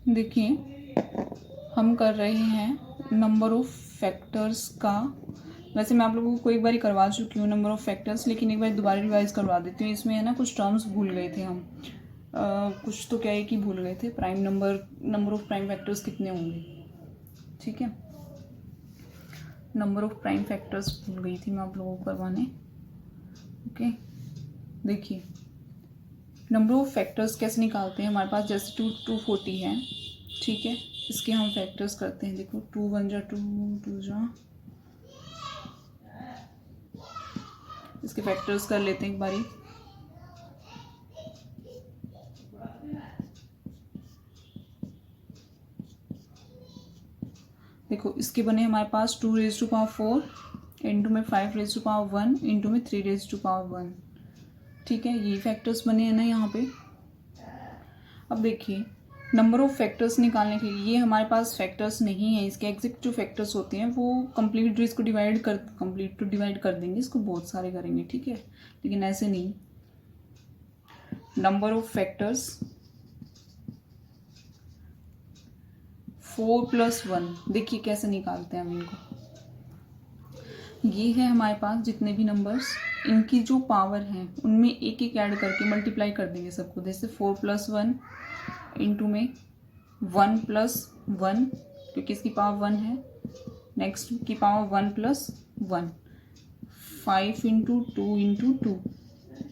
देखिए हम कर रहे हैं नंबर ऑफ फैक्टर्स का। वैसे मैं आप लोगों को एक बार ही करवा चुकी हूँ नंबर ऑफ फैक्टर्स, लेकिन एक बार दोबारा रिवाइज करवा देती हूँ। इसमें है ना कुछ टर्म्स भूल गए थे हम, कुछ तो क्या है कि भूल गए थे। Prime number of prime factors कितने होंगे, ठीक है। नंबर ऑफ प्राइम फैक्टर्स भूल गई थी मैं आप लोगों को करवाने। ओके, देखिए नंबर ऑफ फैक्टर्स कैसे निकालते हैं। हमारे पास जैसे 240 है, ठीक है। इसके हम फैक्टर्स करते हैं। देखो 2 1 जा 2 2 जा, इसके फैक्टर्स कर लेते हैं एक बारी। देखो इसके बने हमारे पास 2 रेज़ टू पावर 4 इंटू में 5 रेज़ टू पावर 1 इंटू में 3 रेज़ टू पावर 1, ठीक है। ये फैक्टर्स बने हैं ना यहाँ पे। अब देखिए नंबर ऑफ फैक्टर्स निकालने के लिए, ये हमारे पास फैक्टर्स नहीं है। इसके एग्जैक्ट जो फैक्टर्स होते हैं वो कंप्लीट इसको डिवाइड कर देंगे, इसको बहुत सारे करेंगे, ठीक है। लेकिन ऐसे नहीं। नंबर ऑफ फैक्टर्स 4 + 1, देखिए कैसे निकालते हैं हम इनको। ये है हमारे पास जितने भी नंबर्स, इनकी जो पावर है उनमें एक एक ऐड करके मल्टीप्लाई कर देंगे सबको। जैसे 4 + 1 इंटू में 1 + 1, क्योंकि इसकी पावर 1 है। नेक्स्ट की power 1 + 1, 5 into 2 into 2,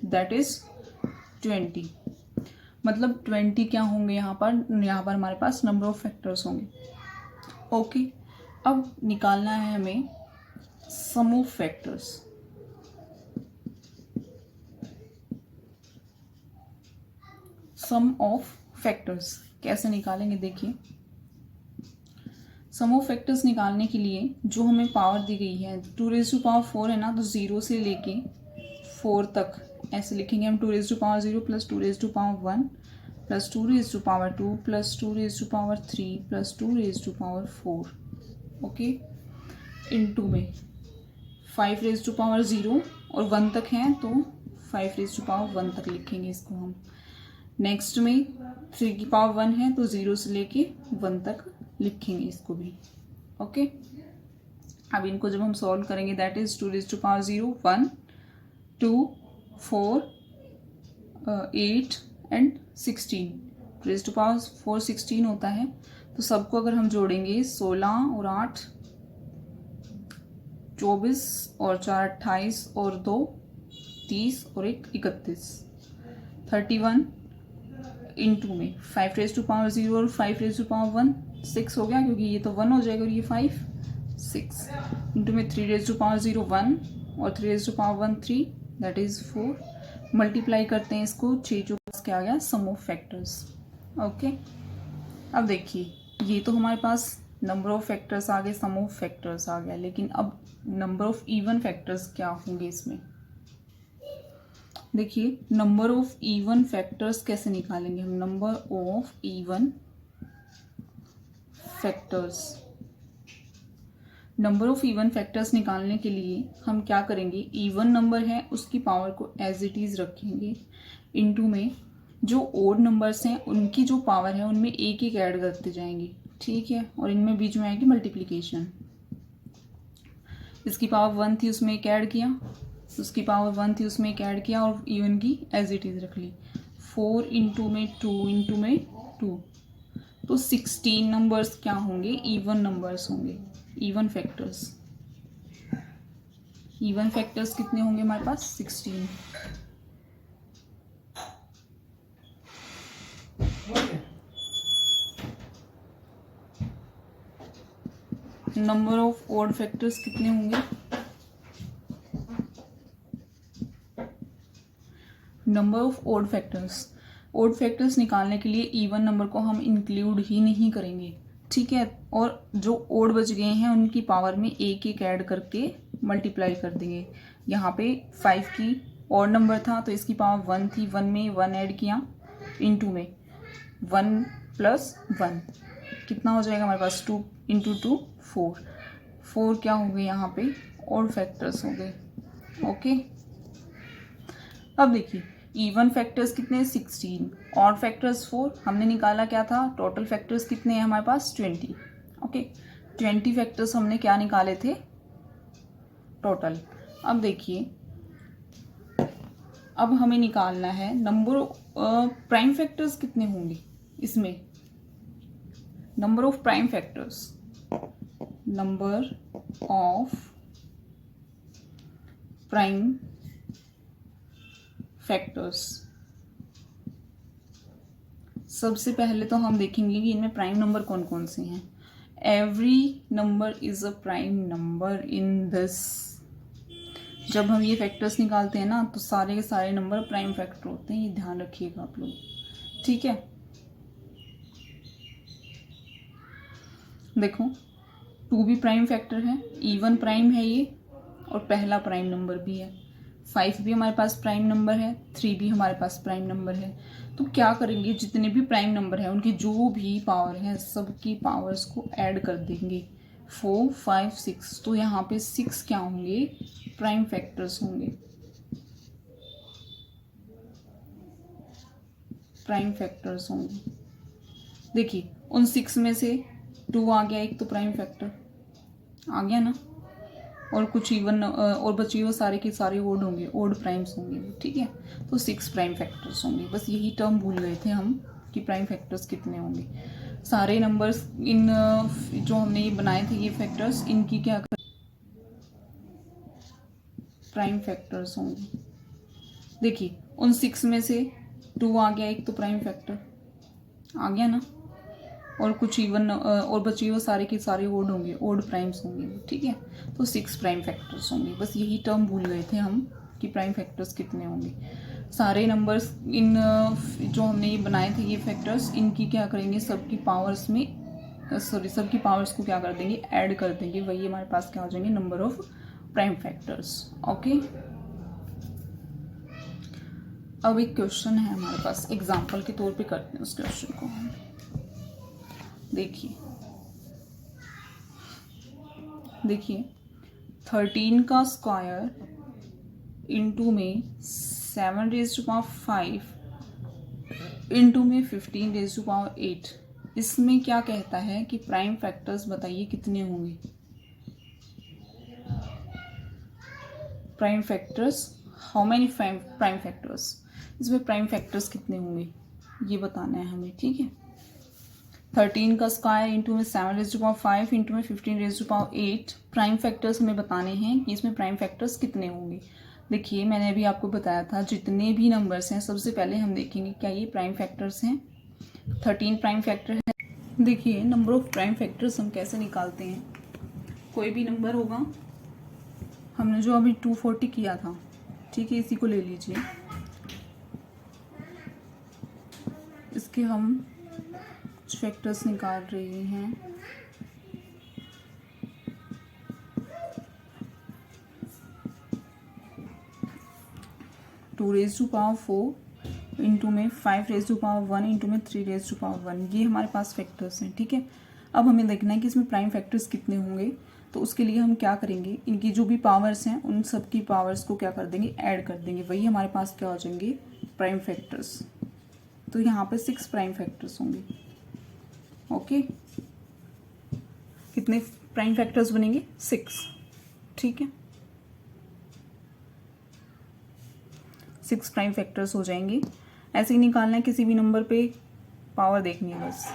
that is 20। मतलब 20 क्या होंगे यहाँ पर हमारे पास नंबर ऑफ फैक्टर्स होंगे। ओके, अब निकालना है हमें sum of factors. Sum of factors कैसे निकालेंगे, देखिए। सम ऑफ फैक्टर्स निकालने के लिए जो हमें पावर दी गई है 2 रेज़ टू पावर 4 है ना, तो 0 से लेके 4 तक ऐसे लिखेंगे हम। 2 raise to power 0 + 2 raise to power 1 + 2 raise to power 2 + 2 raise to power 3 + 2 raise to power 4, okay. Into में 5 रेज़ टू पावर 0 और 1 तक हैं तो 5 रेज़ टू पावर 1 तक लिखेंगे इसको हम। नेक्स्ट में 3 की पावर 1 है तो 0 से लेके 1 तक लिखेंगे इसको भी, ओके। अब इनको जब हम सॉल्व करेंगे, that is 2 raise to power 0 1 2 4 8 and 16। 2 raise to power 4 16 होता है। तो सबको अगर हम जोड़ेंगे 16 और 8 24 और 4 28 और 2 30 और 1 31, 31 इंटू में 5 रेज़ टू पावर 0 और 5 रेज़ टू पावर 1 6 हो गया, क्योंकि ये तो 1 हो जाएगा और ये 5 6 इंटू में 3 रेज़ टू पावर 0 1 और 3 raise to power 1 3, that is 4। Multiply करते हैं इसको, 6 जो क्या आ गया सम ऑफ फैक्टर्स, ओके। अब देखिए ये तो हमारे पास नंबर ऑफ फैक्टर्स आ गए, सम ऑफ फैक्टर्स आ गया। लेकिन अब नंबर ऑफ इवन फैक्टर्स क्या होंगे इसमें। देखिए नंबर ऑफ इवन फैक्टर्स कैसे निकालेंगे हम। Number of even factors, number of even factors निकालने के लिए हम क्या करेंगे, इवन नंबर है उसकी पावर को एज इट इज रखेंगे, इनटू में जो ओड नंबर्स हैं उनकी जो पावर है उनमें एक एक ऐड करते जाएंगे, ठीक है। और इनमें बीच में आएगी मल्टीप्लिकेशन। इसकी पावर 1 थी उसमें एक ऐड किया, उसकी पावर 1 थी उसमें एक ऐड किया और इवन की एज इट इज रख ली। 4 इंटू में 2 इंटू में 2, तो 16 नंबर्स क्या होंगे, इवन नंबर्स होंगे, इवन फैक्टर्स। इवन फैक्टर्स कितने होंगे हमारे पास 16। नंबर ऑफ ऑड फैक्टर्स कितने होंगे, number of odd factors. Odd factors निकालने के लिए इवन नंबर को हम इंक्लूड ही नहीं करेंगे, ठीक है। और जो ओड बच गए हैं उनकी पावर में एक एक ऐड करके मल्टीप्लाई कर देंगे। यहाँ पे 5 की ऑड नंबर था तो इसकी पावर 1 थी, 1 में 1 ऐड किया, इनटू में 1 + 1 कितना हो जाएगा हमारे पास 2 इंटू 2 4। 4 क्या हो गए यहाँ पे ऑड फैक्टर्स हो गए, ओके। अब देखिए इवन फैक्टर्स कितने 16, ऑड फैक्टर्स 4, हमने निकाला क्या था, टोटल फैक्टर्स कितने हैं हमारे पास 20। ओके, 20 फैक्टर्स हमने क्या निकाले थे टोटल। अब देखिए, अब हमें निकालना है नंबर प्राइम फैक्टर्स कितने होंगे इसमें, number of prime factors, number of prime factors. सबसे पहले तो हम देखेंगे कि इनमें प्राइम नंबर कौन कौन से हैं। Every number is a prime number in this. जब हम ये फैक्टर्स निकालते हैं ना तो सारे के सारे नंबर प्राइम फैक्टर होते हैं, ये ध्यान रखिएगा आप लोग, ठीक है। देखो 2 भी प्राइम फैक्टर है, इवन प्राइम है ये, और पहला प्राइम नंबर भी है। 5 भी हमारे पास प्राइम नंबर है, 3 भी हमारे पास प्राइम नंबर है। तो क्या करेंगे, जितने भी प्राइम नंबर हैं उनकी जो भी पावर है सबकी पावर्स को ऐड कर देंगे, 4 5 6। तो यहाँ पे 6 क्या होंगे, प्राइम फैक्टर्स होंगे, प्राइम फैक्टर्स होंगे। देखिए उन 6 में से 2 आ गया, एक तो प्राइम फैक्टर आ गया ना, और कुछ इवन और बची वो सारे के सारे ओड होंगे, ओड प्राइम्स होंगे, ठीक है। तो 6 प्राइम फैक्टर्स होंगे। बस यही टर्म भूल गए थे हम कि प्राइम फैक्टर्स कितने होंगे। सारे नंबर्स इन जो हमने ये बनाए थे ये फैक्टर्स, इनकी क्या प्राइम फैक्टर्स होंगे। देखिए उन 6 में से 2 आ गया, एक तो प्राइम फैक्टर आ गया ना, और कुछ इवन और बची वो सारे के सारे ओड होंगे, ओड प्राइम्स होंगे, ठीक है। तो 6 प्राइम फैक्टर्स होंगे। बस यही टर्म भूल गए थे हम कि प्राइम फैक्टर्स कितने होंगे। सारे नंबर्स इन जो हमने ये बनाए थे ये फैक्टर्स, इनकी क्या करेंगे, सबकी पावर्स में सबकी पावर्स को क्या कर देंगे, ऐड कर देंगे, वही हमारे पास क्या हो जाएंगे, number of prime factors. Okay, अब एक क्वेश्चन है हमारे पास, एग्जाम्पल के तौर पे करते हैं उस क्वेश्चन को। देखिए 13 का स्क्वायर इंटू में 7⁵ इंटू में 15⁸, इसमें क्या कहता है कि प्राइम फैक्टर्स बताइए कितने होंगे। Prime factors, how many prime factors, इसमें प्राइम फैक्टर्स कितने होंगे ये बताना है हमें, ठीक है। 13 का स्क्वायर इंटू में 7⁵ इंटू में 15⁸, प्राइम फैक्टर्स हमें बताने हैं कि इसमें प्राइम फैक्टर्स कितने होंगे। देखिए मैंने अभी आपको बताया था जितने भी नंबर्स हैं सबसे पहले हम देखेंगे क्या ये प्राइम फैक्टर्स हैं। 13 प्राइम फैक्टर है। देखिए नंबर ऑफ प्राइम फैक्टर्स हम कैसे निकालते हैं, कोई भी नंबर होगा, हमने जो अभी 240 किया था, ठीक है, इसी को ले लीजिए, इसके हम कुछ फैक्टर्स निकाल रहे हैं। Two raise to power 4 into में 5⁻1 इंटू में 3⁻1, ये हमारे पास फैक्टर्स हैं, ठीक है। अब हमें देखना है कि इसमें प्राइम फैक्टर्स कितने होंगे। तो उसके लिए हम क्या करेंगे, इनकी जो भी पावर्स हैं उन सब की पावर्स को क्या कर देंगे, ऐड कर देंगे, वही हमारे पास क्या हो जाएंगे, प्राइम फैक्टर्स। तो यहाँ पे 6 प्राइम फैक्टर्स होंगे। ओके, कितने प्राइम फैक्टर्स बनेंगे, 6, ठीक है, 6 प्राइम फैक्टर्स हो जाएंगे। ऐसे ही निकालना है, किसी भी नंबर पे पावर देखनी है बस।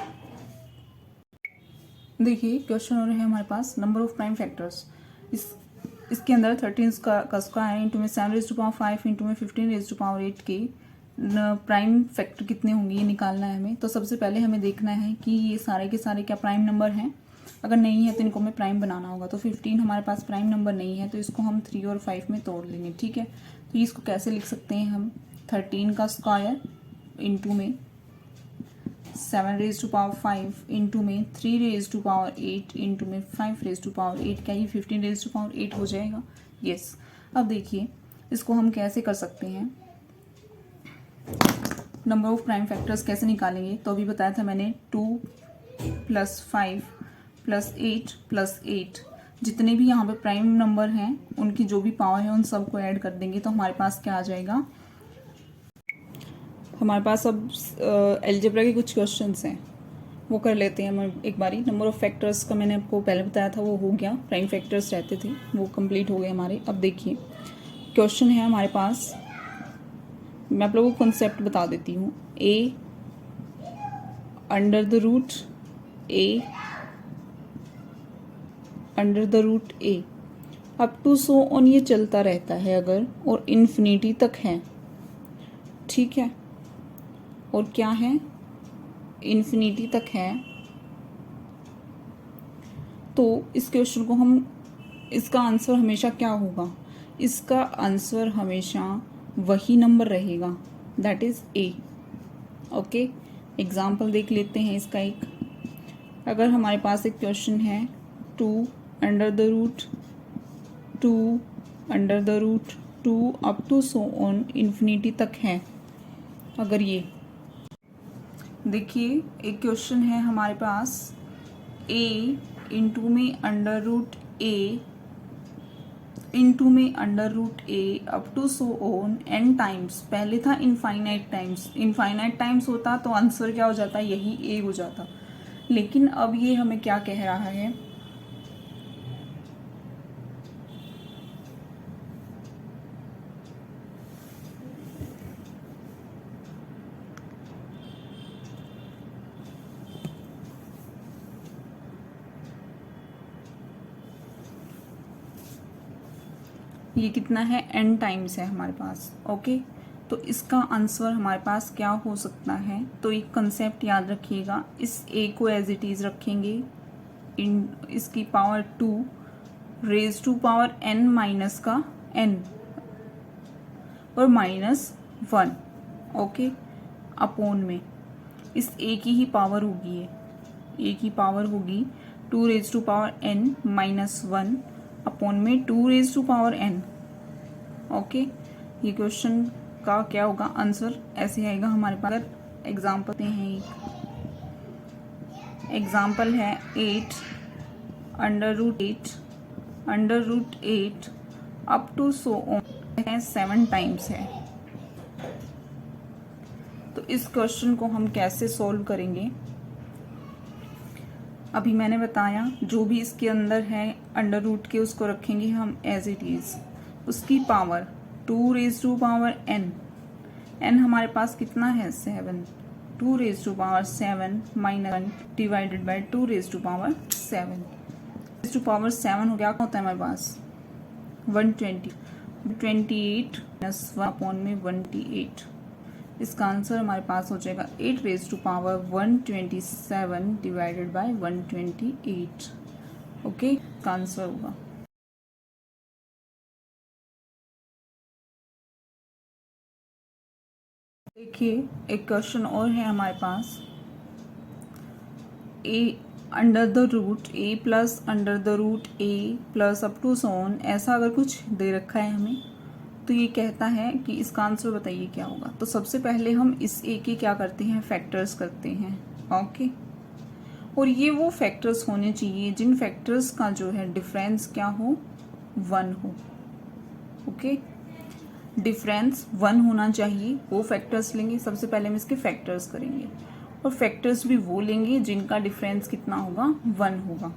देखिए क्वेश्चन हो रहे हैं हमारे पास नंबर ऑफ प्राइम फैक्टर्स, इसके अंदर 13 का स्क्वायर इंटू में 7⁵ इंटू में 15⁸ के प्राइम फैक्टर कितने होंगे ये निकालना है हमें। तो सबसे पहले हमें देखना है कि ये सारे के सारे क्या प्राइम नंबर हैं, अगर नहीं है तो इनको हमें प्राइम बनाना होगा। तो 15 हमारे पास प्राइम नंबर नहीं है तो इसको हम 3 और 5 में तोड़ लेंगे, ठीक है। तो इसको कैसे लिख सकते हैं हम, 13 का स्क्वायर इंटू में 7⁵ इंटू में 3⁸ इंटू में 5⁸, क्या ये 15⁸ हो जाएगा, यस। अब देखिए इसको हम कैसे कर सकते हैं, नंबर ऑफ प्राइम फैक्टर्स कैसे निकालेंगे। तो अभी बताया था मैंने 2 + 5 + 8 + 8, जितने भी यहाँ पे प्राइम नंबर हैं उनकी जो भी पावर है उन सबको ऐड कर देंगे तो हमारे पास क्या आ जाएगा, हमारे पास अब अलजेब्रा के कुछ क्वेश्चंस हैं, वो कर लेते हैं हम एक बारी। नंबर ऑफ फैक्टर्स का मैंने आपको पहले बताया था, वो हो गया। प्राइम फैक्टर्स रहते थे, वो कंप्लीट हो गए हमारे। अब देखिए क्वेश्चन है हमारे पास, मैं आप लोगों को कॉन्सेप्ट बता देती हूँ। A under the root a under the root a up to so on, ये चलता रहता है अगर, और इन्फिनिटी तक है, ठीक है। और क्या है, इन्फिनिटी तक है। तो इस क्वेश्चन को हम, इसका आंसर हमेशा क्या होगा, इसका आंसर हमेशा वही नंबर रहेगा, that is a. Okay, example देख लेते हैं इसका एक। अगर हमारे पास एक क्वेश्चन है 2 under the root 2 under the root 2 up to so on infinity तक है, अगर ये देखिए एक क्वेश्चन है हमारे पास a इंटू में अंडर रूट a इंटू में under root a up to so on n times, पहले था इनफाइनाइट टाइम्स, इनफाइनाइट टाइम्स होता तो आंसर क्या हो जाता, यही a हो जाता। लेकिन अब ये हमें क्या कह रहा है, ये कितना है, n टाइम्स है हमारे पास। ओके, तो इसका आंसर हमारे पास क्या हो सकता है, तो एक कंसेप्ट याद रखिएगा, इस a को एज इट इज रखेंगे, इन इसकी power 2 raise to power n minus का n और -1, ओके, अपॉन में इस a की ही पावर होगी, ये a की पावर होगी 2 raise to power n -1 upon में 2 raise to power n। Okay, ये क्वेश्चन का क्या होगा आंसर, ऐसे आएगा हमारे पास। एग्जाम्पल हैं, एग्जाम्पल है 8 under root 8 up to so on है 7 टाइम्स है। तो इस क्वेश्चन को हम कैसे सॉल्व करेंगे, अभी मैंने बताया, जो भी इसके अंदर है अंडर रूट के उसको रखेंगे हम एज इट इज, उसकी power 2 raise to power n हमारे पास कितना है 7, 2 raise to power 7 minus 1 divided by 2 raise to power 7, raise to power 7 हो गया, होता है हमारे पास 120, 28 माइनस 1 अपॉन में 128, इसका आंसर हमारे पास हो जाएगा 8 raise to power 127 divided by 128। Okay, इसका आंसर होगा। देखिए एक क्वेश्चन और है हमारे पास, a under the root a plus under the root a plus up to so on, ऐसा अगर कुछ दे रखा है हमें, तो ये कहता है कि इसका आंसर बताइए क्या होगा। तो सबसे पहले हम इस a के क्या करते हैं, फैक्टर्स करते हैं। ओके, और ये वो फैक्टर्स होने चाहिए जिन फैक्टर्स का जो है डिफरेंस क्या हो, 1 हो। ओके, डिफरेंस 1 होना चाहिए, वो फैक्टर्स लेंगे। सबसे पहले हम इसके फैक्टर्स करेंगे, और फैक्टर्स भी वो लेंगे जिनका डिफरेंस कितना होगा, 1 होगा।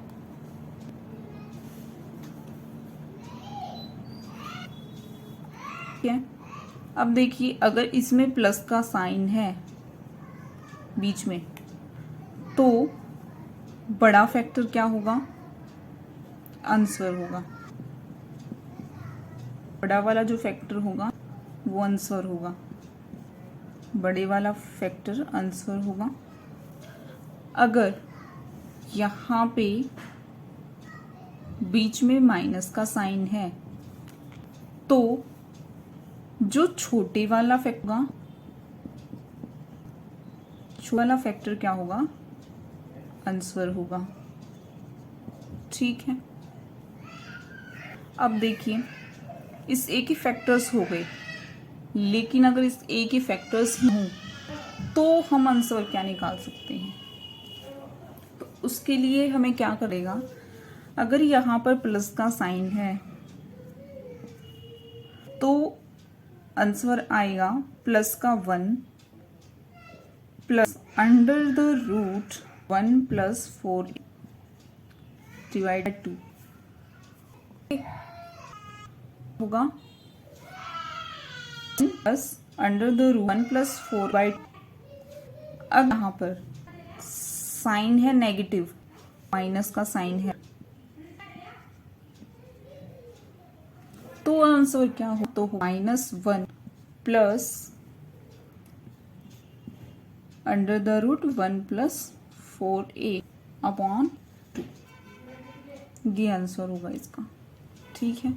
ठीक है, अब देखिए अगर इसमें प्लस का साइन है बीच में, तो बड़ा फैक्टर क्या होगा, आंसर होगा। बड़ा वाला जो फैक्टर होगा वो आंसर होगा, बड़े वाला फैक्टर आंसर होगा। अगर यहाँ पे बीच में माइनस का साइन है, तो जो छोटे वाला फैक्टर होगा, छोटा वाला फैक्टर क्या होगा, आंसर होगा। ठीक है, अब देखिए इस a के फैक्टर्स हो गए, लेकिन अगर इस a के फैक्टर्स ही हों तो हम आंसर क्या निकाल सकते हैं। तो उसके लिए हमें क्या करेगा, अगर यहाँ पर प्लस का साइन है तो आंसर आएगा प्लस का 1 plus under the root 1 plus 4 divide 2 होगा plus under the root 1 plus 4 by. अब यहाँ पर साइन है नेगेटिव, माइनस का साइन है, तो आंसर क्या हो, तो -1 plus under the root 1 plus 4a upon 2, ये आंसर होगा इसका। ठीक है,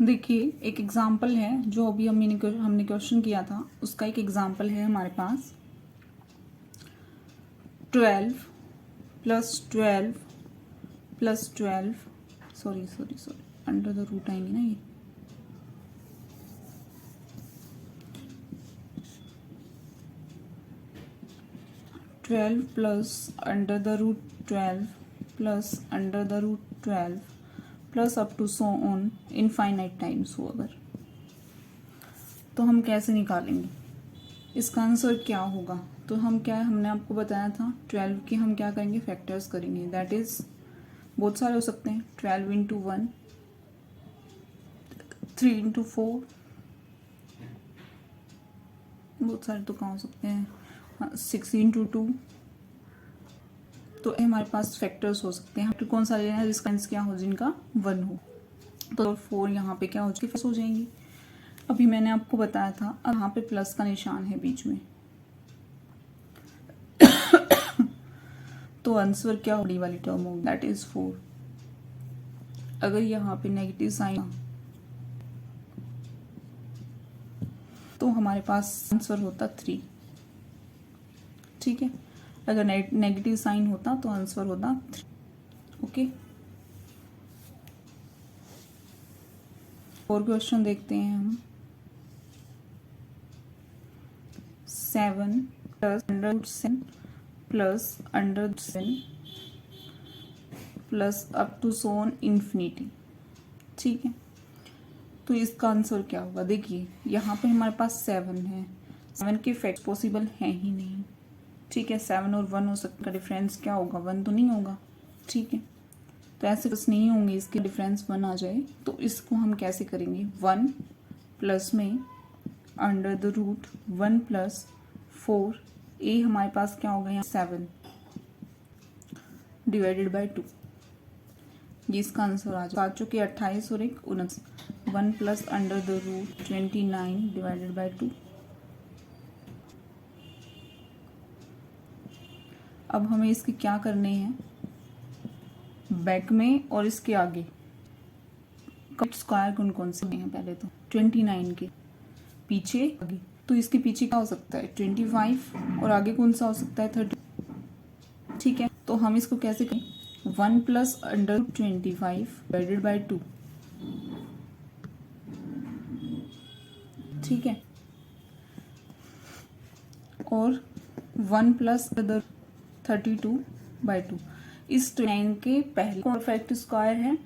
देखिए एक एग्जाम्पल है जो अभी हमने क्वेश्चन किया था, उसका एक एग्जाम्पल है हमारे पास। 12 plus 12 plus 12 sorry under the root आएंगे ना ये, twelve plus under the root 12 plus under the root 12 plus up to so on infinite times हो अगर, तो हम कैसे निकालेंगे इसका आंसर क्या होगा। तो हमने आपको बताया था 12 के हम क्या करेंगे, फैक्टर्स करेंगे। दैट इज बहुत सारे हो सकते हैं, 12 इंटू 1, 3 इंटू 4, बहुत सारे तो कहाँ हो सकते हैं, 6 इंटू 2, तो हमारे पास फैक्टर्स हो सकते हैं। तो कौन सा लेना है जिसका आंसर क्या हो, जिनका 1 हो, तो 4 यहाँ पे क्या हो जाएंगी। अभी मैंने आपको बताया था, अब यहाँ पे प्लस का निशान है बीच में, तो आंसर क्या बड़ी वाली टर्म होगी, दैट इज 4। अगर यहाँ पे नेगेटिव साइन तो हमारे पास आंसर होता 3। ठीक है, अगर नेगेटिव साइन होता तो आंसर होता 3। ओके, और क्वेश्चन देखते हैं हम। 7 plus under 7 plus under 7 plus up to so on infinity. ठीक है, तो इसका आंसर क्या होगा। देखिए यहाँ पे हमारे पास 7 है, 7 के फैक्ट पॉसिबल है ही नहीं। ठीक है, 7 और 1 हो सकता है, डिफरेंस क्या होगा, 1 तो नहीं होगा। ठीक है, तो ऐसे बस नहीं होंगे, इसके डिफरेंस 1 आ जाए, तो इसको हम कैसे करेंगे, 1 प्लस में अंडर द रूट 1 प्लस 4 ए हमारे पास क्या होगा यहाँ 7 डिवाइडेड बाई 2, ये इसका आंसर आ जाए। 7 के 28 और 1 29, 1 plus under the root 29 divided by 2। अब हमें इसके क्या करने हैं, बैक में और इसके आगे स्क्वायर कौन कौन से हैं, पहले तो 29 के पीछे आगे, तो इसके पीछे क्या हो सकता है 25 और आगे कौन सा हो सकता है 30। ठीक है, तो हम इसको कैसे करें, 1 प्लस अंडर 25 डिवाइडेड बाई 2। ठीक है, और 1 प्लस अंडर 32 बाई 2। इस 29 के पहले परफेक्ट स्क्वायर है,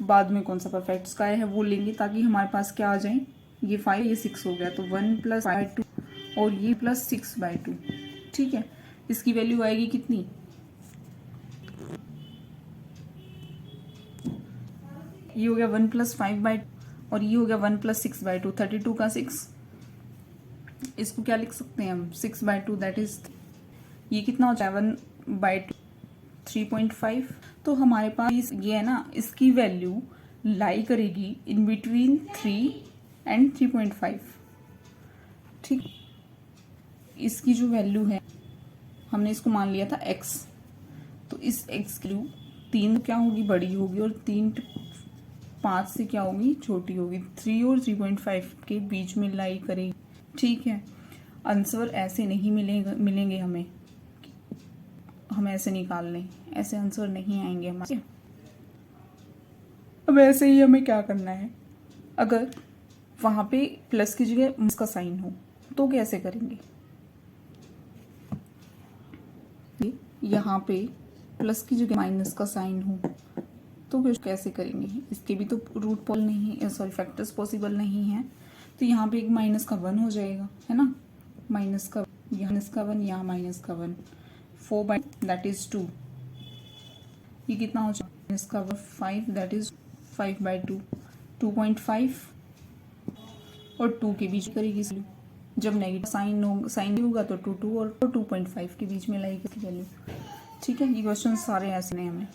बाद में कौन सा परफेक्ट स्क्वायर है वो लेंगे, ताकि हमारे पास क्या आ जाए, ये 5 ये 6 हो गया, तो 1 प्लस 5/2 और ये प्लस 6/2। ठीक है, इसकी वैल्यू आएगी कितनी, ये हो गया 1 प्लस 5/2 और ये हो गया 1 प्लस 6/2, 32 का 6, इसको क्या लिख सकते हैं हम 6/2, दैट इज ये कितना हो जाए 1/2 3.5। तो हमारे पास ये है ना, इसकी वैल्यू लाई करेगी इन बिटवीन 3 एंड 3.5। ठीक, इसकी जो वैल्यू है हमने इसको मान लिया था x, तो इस x की वैल्यू 3 क्या होगी, बड़ी होगी, और 3 5 से क्या होगी, छोटी होगी। 3 और 3.5 के बीच में लाई करेगी। ठीक है, आंसर ऐसे नहीं मिलेंगे हमें, हम ऐसे निकाल लें, ऐसे आंसर नहीं आएंगे हमारे। अब ऐसे ही हमें क्या करना है, अगर वहाँ पे प्लस की जगह माइनस का साइन हो तो कैसे करेंगे। यहाँ पे प्लस की जगह माइनस का साइन हो तो फिर कैसे करेंगे? इसके भी तो रूट पॉल नहीं है, सॉरी फैक्टर्स पॉसिबल नहीं है। तो यहाँ पे एक माइनस का 1 हो जाएगा, है ना, माइनस का माइनस का 1, यहाँ माइनस का 1, 4 बाई दैट इज 2, ये कितना हो जाएगा माइनस का 5 दैट इज 5 बाई 2, 2.5 और 2 के बीच करेगी इसलिए जब नेगेटिव साइन होगा तो 2 और 2.5 के बीच में लाएगी इसकी वैल्यू। ठीक है, ये क्वेश्चन सारे ऐसे हैं हमें।